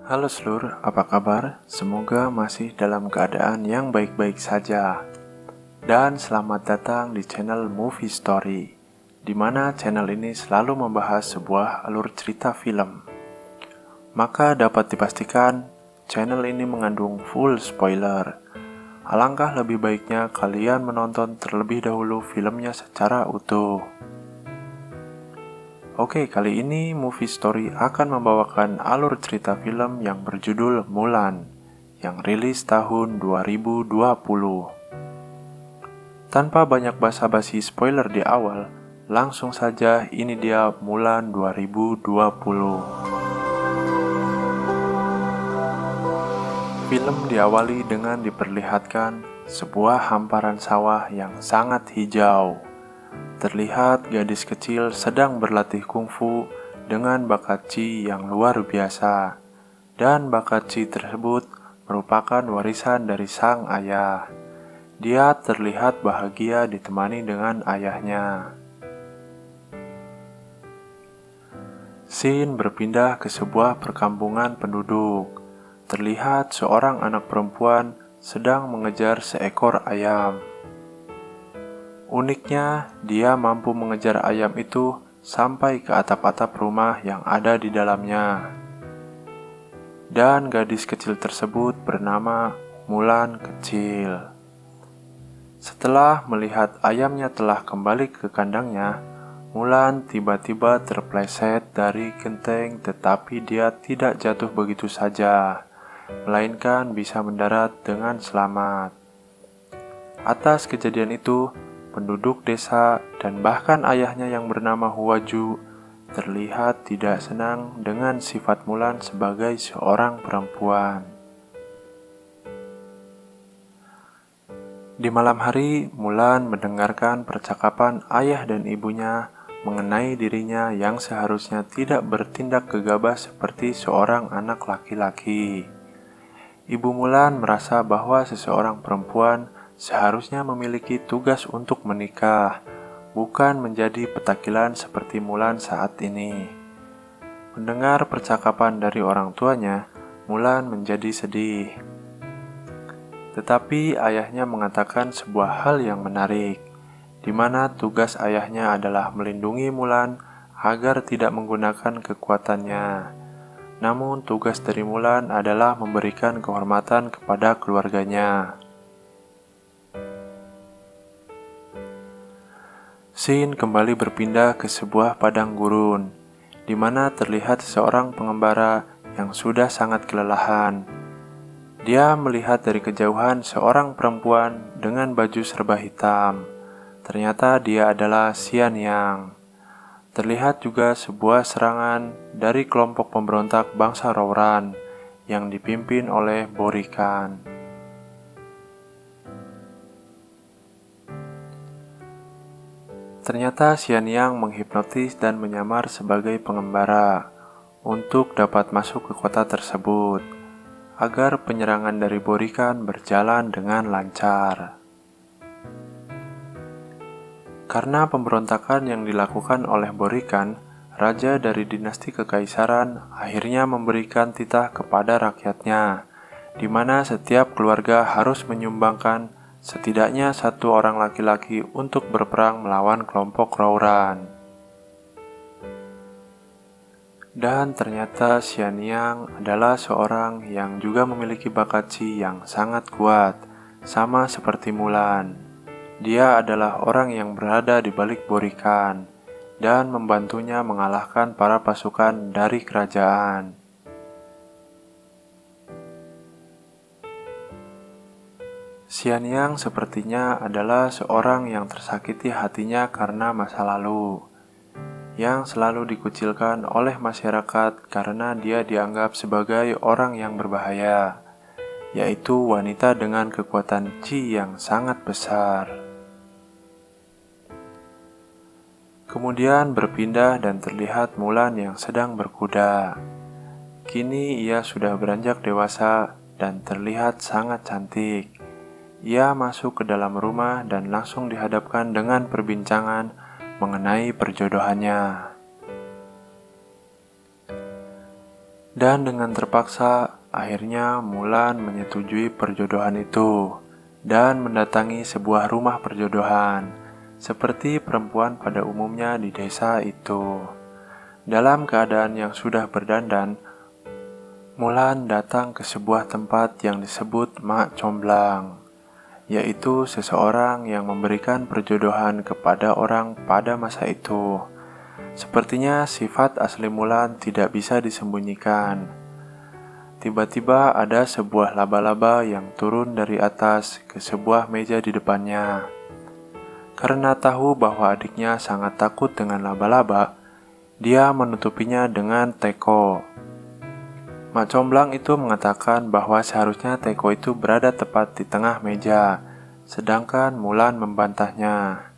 Halo seluruh, apa kabar? Semoga masih dalam keadaan yang baik-baik saja. Dan selamat datang di channel Movie Story, di mana channel ini selalu membahas sebuah alur cerita film. Maka dapat dipastikan, channel ini mengandung full spoiler. Alangkah lebih baiknya kalian menonton terlebih dahulu filmnya secara utuh. Oke, kali ini Movie Story akan membawakan alur cerita film yang berjudul Mulan, yang rilis tahun 2020. Tanpa banyak basa-basi spoiler di awal, langsung saja ini dia Mulan 2020. Film diawali dengan diperlihatkan sebuah hamparan sawah yang sangat hijau. Terlihat gadis kecil sedang berlatih kungfu dengan bakat Chi yang luar biasa, dan bakat Chi tersebut merupakan warisan dari sang ayah. Dia terlihat bahagia ditemani dengan ayahnya. Scene berpindah ke sebuah perkampungan penduduk. Terlihat seorang anak perempuan sedang mengejar seekor ayam. Uniknya, dia mampu mengejar ayam itu sampai ke atap-atap rumah yang ada di dalamnya. Dan gadis kecil tersebut bernama Mulan Kecil. Setelah melihat ayamnya telah kembali ke kandangnya, Mulan tiba-tiba terpleset dari genteng, tetapi dia tidak jatuh begitu saja, melainkan bisa mendarat dengan selamat. Atas kejadian itu, penduduk desa dan bahkan ayahnya yang bernama Huaju terlihat tidak senang dengan sifat Mulan sebagai seorang perempuan. Di malam hari, Mulan mendengarkan percakapan ayah dan ibunya mengenai dirinya yang seharusnya tidak bertindak gegabah seperti seorang anak laki-laki. Ibu Mulan merasa bahwa seseorang perempuan seharusnya memiliki tugas untuk menikah, bukan menjadi petakilan seperti Mulan saat ini. Mendengar percakapan dari orang tuanya, Mulan menjadi sedih. Tetapi ayahnya mengatakan sebuah hal yang menarik, di mana tugas ayahnya adalah melindungi Mulan agar tidak menggunakan kekuatannya. Namun tugas dari Mulan adalah memberikan kehormatan kepada keluarganya. Scene kembali berpindah ke sebuah padang gurun, di mana terlihat seorang pengembara yang sudah sangat kelelahan. Dia melihat dari kejauhan seorang perempuan dengan baju serba hitam. Ternyata dia adalah Xian Yang. Terlihat juga sebuah serangan dari kelompok pemberontak bangsa Rouran yang dipimpin oleh Borikan. Ternyata Xian Yang menghipnotis dan menyamar sebagai pengembara untuk dapat masuk ke kota tersebut, agar penyerangan dari Borikan berjalan dengan lancar. Karena pemberontakan yang dilakukan oleh Borikan, raja dari dinasti kekaisaran akhirnya memberikan titah kepada rakyatnya, di mana setiap keluarga harus menyumbangkan setidaknya satu orang laki-laki untuk berperang melawan kelompok Rouran. Dan ternyata Xian Yang adalah seorang yang juga memiliki bakat Chi yang sangat kuat, sama seperti Mulan. Dia adalah orang yang berada di balik Borikan dan membantunya mengalahkan para pasukan dari kerajaan. Xian Yang sepertinya adalah seorang yang tersakiti hatinya karena masa lalu, yang selalu dikucilkan oleh masyarakat karena dia dianggap sebagai orang yang berbahaya, yaitu wanita dengan kekuatan Chi yang sangat besar. Kemudian berpindah dan terlihat Mulan yang sedang berkuda. Kini ia sudah beranjak dewasa dan terlihat sangat cantik. Ia masuk ke dalam rumah dan langsung dihadapkan dengan perbincangan mengenai perjodohannya. Dan dengan terpaksa, akhirnya Mulan menyetujui perjodohan itu dan mendatangi sebuah rumah perjodohan, seperti perempuan pada umumnya di desa itu. Dalam keadaan yang sudah berdandan, Mulan datang ke sebuah tempat yang disebut Mak Comblang, yaitu seseorang yang memberikan perjodohan kepada orang pada masa itu. Sepertinya sifat asli Mulan tidak bisa disembunyikan. Tiba-tiba ada sebuah laba-laba yang turun dari atas ke sebuah meja di depannya. Karena tahu bahwa adiknya sangat takut dengan laba-laba, dia menutupinya dengan teko. Mak Comblang itu mengatakan bahwa seharusnya teko itu berada tepat di tengah meja, sedangkan Mulan membantahnya.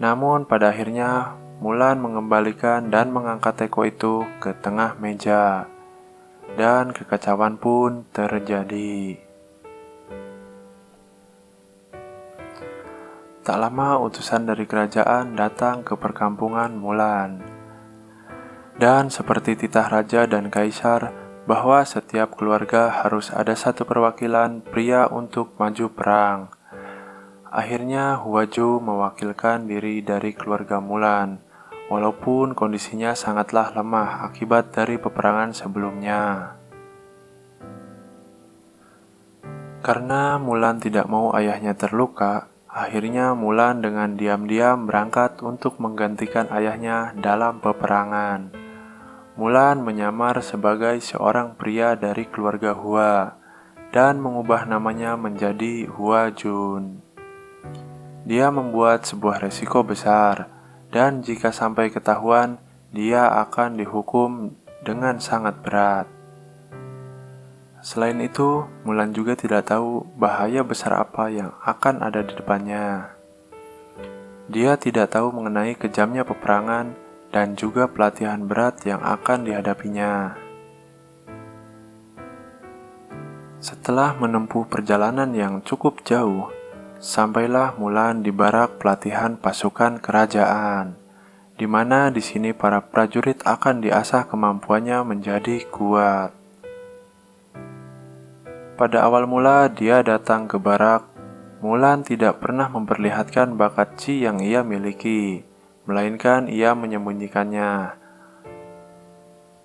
Namun pada akhirnya Mulan mengembalikan dan mengangkat teko itu ke tengah meja, dan kekacauan pun terjadi. Tak lama utusan dari kerajaan datang ke perkampungan Mulan. Dan seperti titah raja dan kaisar, bahwa setiap keluarga harus ada satu perwakilan pria untuk maju perang. Akhirnya Huaju mewakilkan diri dari keluarga Mulan, walaupun kondisinya sangatlah lemah akibat dari peperangan sebelumnya. Karena Mulan tidak mau ayahnya terluka, akhirnya Mulan dengan diam-diam berangkat untuk menggantikan ayahnya dalam peperangan. Mulan menyamar sebagai seorang pria dari keluarga Hua dan mengubah namanya menjadi Hua Jun. Dia membuat sebuah resiko besar, dan jika sampai ketahuan, dia akan dihukum dengan sangat berat. Selain itu, Mulan juga tidak tahu bahaya besar apa yang akan ada di depannya. Dia tidak tahu mengenai kejamnya peperangan dan juga pelatihan berat yang akan dihadapinya. Setelah menempuh perjalanan yang cukup jauh, sampailah Mulan di barak pelatihan pasukan kerajaan, di mana di sini para prajurit akan diasah kemampuannya menjadi kuat. Pada awal mula dia datang ke barak, Mulan tidak pernah memperlihatkan bakat Qi yang ia miliki, melainkan ia menyembunyikannya.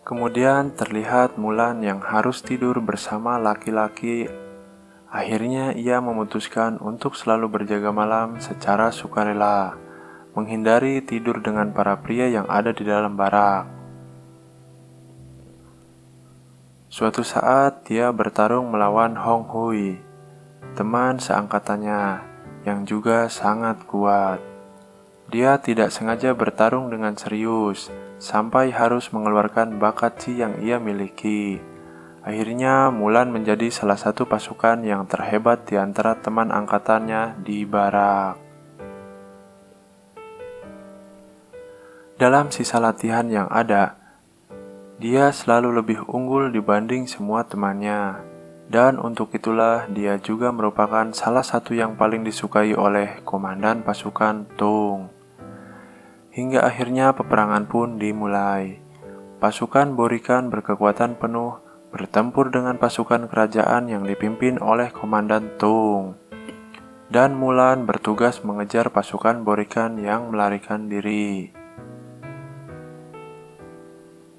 Kemudian terlihat Mulan yang harus tidur bersama laki-laki. Akhirnya ia memutuskan untuk selalu berjaga malam secara sukarela, menghindari tidur dengan para pria yang ada di dalam barak. Suatu saat dia bertarung melawan Hong Hui, teman seangkatannya yang juga sangat kuat. Dia tidak sengaja bertarung dengan serius, sampai harus mengeluarkan bakat Qi yang ia miliki. Akhirnya Mulan menjadi salah satu pasukan yang terhebat di antara teman angkatannya di barak. Dalam sisa latihan yang ada, dia selalu lebih unggul dibanding semua temannya. Dan untuk itulah dia juga merupakan salah satu yang paling disukai oleh komandan pasukan Tung. Hingga akhirnya peperangan pun dimulai. Pasukan Borikan berkekuatan penuh bertempur dengan pasukan kerajaan yang dipimpin oleh Komandan Tung. Dan Mulan bertugas mengejar pasukan Borikan yang melarikan diri.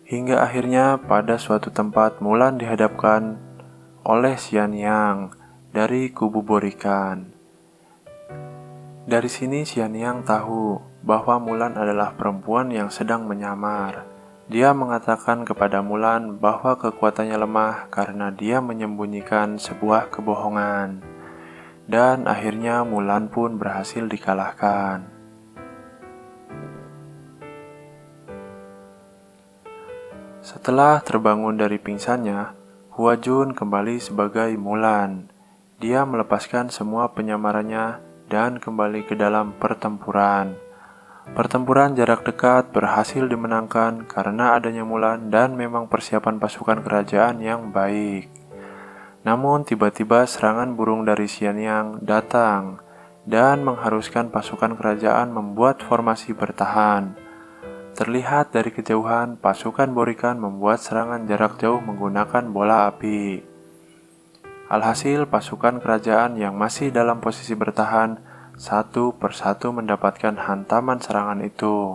Hingga akhirnya pada suatu tempat Mulan dihadapkan oleh Xianyang dari kubu Borikan. Dari sini Xianyang tahu bahwa Mulan adalah perempuan yang sedang menyamar. Dia mengatakan kepada Mulan bahwa kekuatannya lemah karena dia menyembunyikan sebuah kebohongan. Dan akhirnya Mulan pun berhasil dikalahkan. Setelah terbangun dari pingsannya, Hua Jun kembali sebagai Mulan. Dia melepaskan semua penyamarannya dan kembali ke dalam pertempuran. Pertempuran jarak dekat berhasil dimenangkan karena adanya Mulan dan memang persiapan pasukan kerajaan yang baik. Namun tiba-tiba serangan burung dari Xianyang datang dan mengharuskan pasukan kerajaan membuat formasi bertahan. Terlihat dari kejauhan, pasukan Borikan membuat serangan jarak jauh menggunakan bola api. Alhasil, pasukan kerajaan yang masih dalam posisi bertahan satu persatu mendapatkan hantaman serangan itu.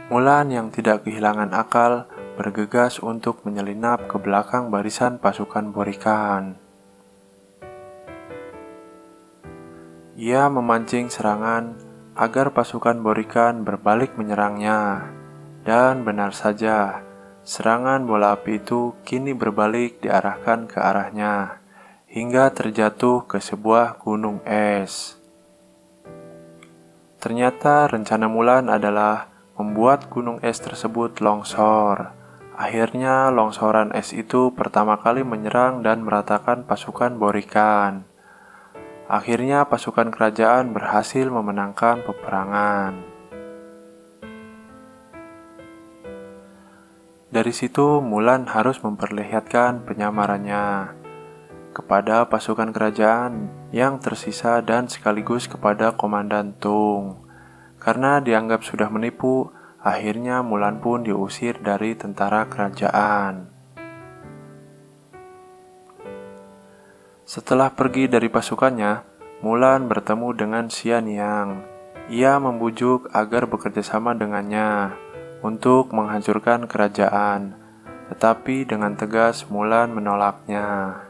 Mulan yang tidak kehilangan akal bergegas untuk menyelinap ke belakang barisan pasukan Borikan. Ia memancing serangan agar pasukan Borikan berbalik menyerangnya. Dan benar saja, serangan bola api itu kini berbalik diarahkan ke arahnya, hingga terjatuh ke sebuah gunung es. Ternyata rencana Mulan adalah membuat gunung es tersebut longsor. Akhirnya longsoran es itu pertama kali menyerang dan meratakan pasukan Borikan. Akhirnya pasukan kerajaan berhasil memenangkan peperangan. Dari situ Mulan harus memperlihatkan penyamarannya kepada pasukan kerajaan yang tersisa dan sekaligus kepada Komandan Tung. Karena dianggap sudah menipu, akhirnya Mulan pun diusir dari tentara kerajaan. Setelah pergi dari pasukannya, Mulan bertemu dengan Xianyang. Ia membujuk agar bekerjasama dengannya untuk menghancurkan kerajaan, tetapi dengan tegas Mulan menolaknya.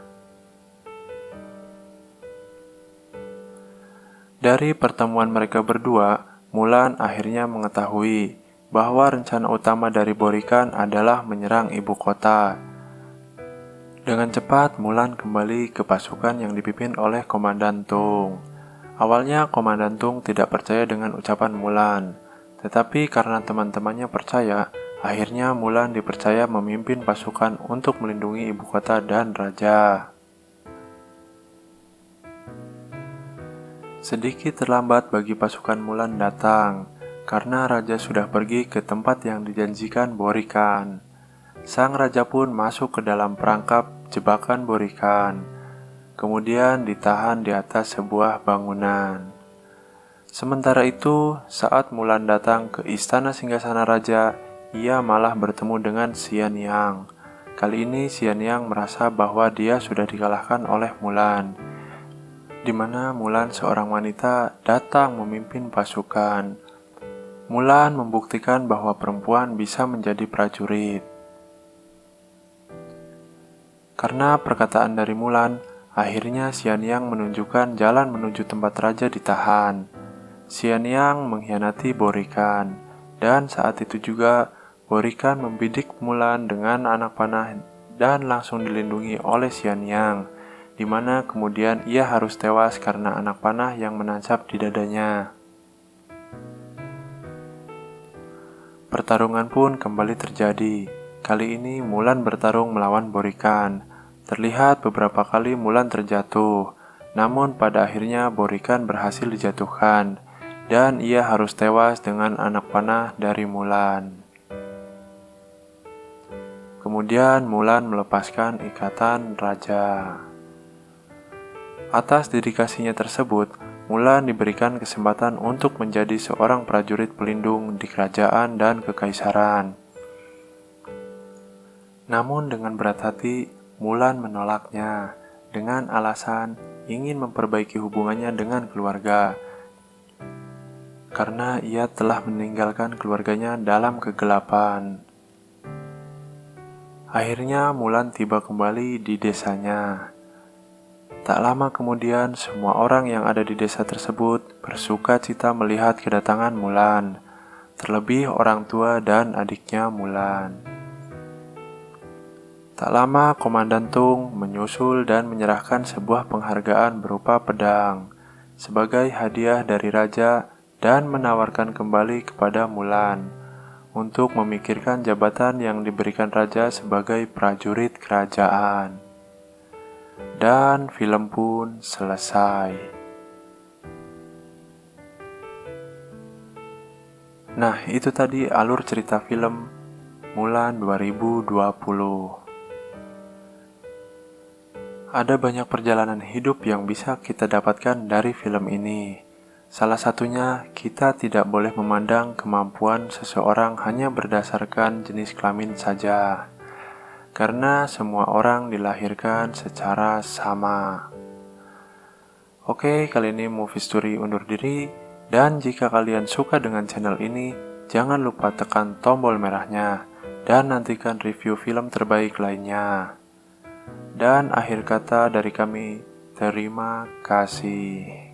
Dari pertemuan mereka berdua, Mulan akhirnya mengetahui bahwa rencana utama dari Borikan adalah menyerang ibu kota. Dengan cepat, Mulan kembali ke pasukan yang dipimpin oleh Komandan Tung. Awalnya, Komandan Tung tidak percaya dengan ucapan Mulan, tetapi karena teman-temannya percaya, akhirnya Mulan dipercaya memimpin pasukan untuk melindungi ibu kota dan raja. Sedikit terlambat bagi pasukan Mulan datang, karena raja sudah pergi ke tempat yang dijanjikan Borikan. Sang raja pun masuk ke dalam perangkap jebakan Borikan, kemudian ditahan di atas sebuah bangunan. Sementara itu, saat Mulan datang ke istana singgasana raja, ia malah bertemu dengan Xianyang. Kali ini Xianyang merasa bahwa dia sudah dikalahkan oleh Mulan, di mana Mulan seorang wanita datang memimpin pasukan. Mulan membuktikan bahwa perempuan bisa menjadi prajurit. Karena perkataan dari Mulan, akhirnya Xianyang menunjukkan jalan menuju tempat raja ditahan. Xianyang mengkhianati Borikan, dan saat itu juga Borikan membidik Mulan dengan anak panah dan langsung dilindungi oleh Xianyang, di mana kemudian ia harus tewas karena anak panah yang menancap di dadanya. Pertarungan pun kembali terjadi. Kali ini Mulan bertarung melawan Borikan. Terlihat beberapa kali Mulan terjatuh, namun pada akhirnya Borikan berhasil dijatuhkan, dan ia harus tewas dengan anak panah dari Mulan. Kemudian Mulan melepaskan ikatan raja. Atas dedikasinya tersebut, Mulan diberikan kesempatan untuk menjadi seorang prajurit pelindung di kerajaan dan kekaisaran. Namun dengan berat hati, Mulan menolaknya dengan alasan ingin memperbaiki hubungannya dengan keluarga, karena ia telah meninggalkan keluarganya dalam kegelapan. Akhirnya Mulan tiba kembali di desanya. Tak lama kemudian, semua orang yang ada di desa tersebut bersuka cita melihat kedatangan Mulan, terlebih orang tua dan adiknya Mulan. Tak lama, Komandan Tung menyusul dan menyerahkan sebuah penghargaan berupa pedang sebagai hadiah dari raja dan menawarkan kembali kepada Mulan untuk memikirkan jabatan yang diberikan raja sebagai prajurit kerajaan. Dan film pun selesai. Nah, itu tadi alur cerita film Mulan 2020. Ada banyak perjalanan hidup yang bisa kita dapatkan dari film ini. Salah satunya, kita tidak boleh memandang kemampuan seseorang hanya berdasarkan jenis kelamin saja, karena semua orang dilahirkan secara sama. Oke, kali ini Movie Story undur diri, dan jika kalian suka dengan channel ini, jangan lupa tekan tombol merahnya, dan nantikan review film terbaik lainnya. Dan akhir kata dari kami, terima kasih.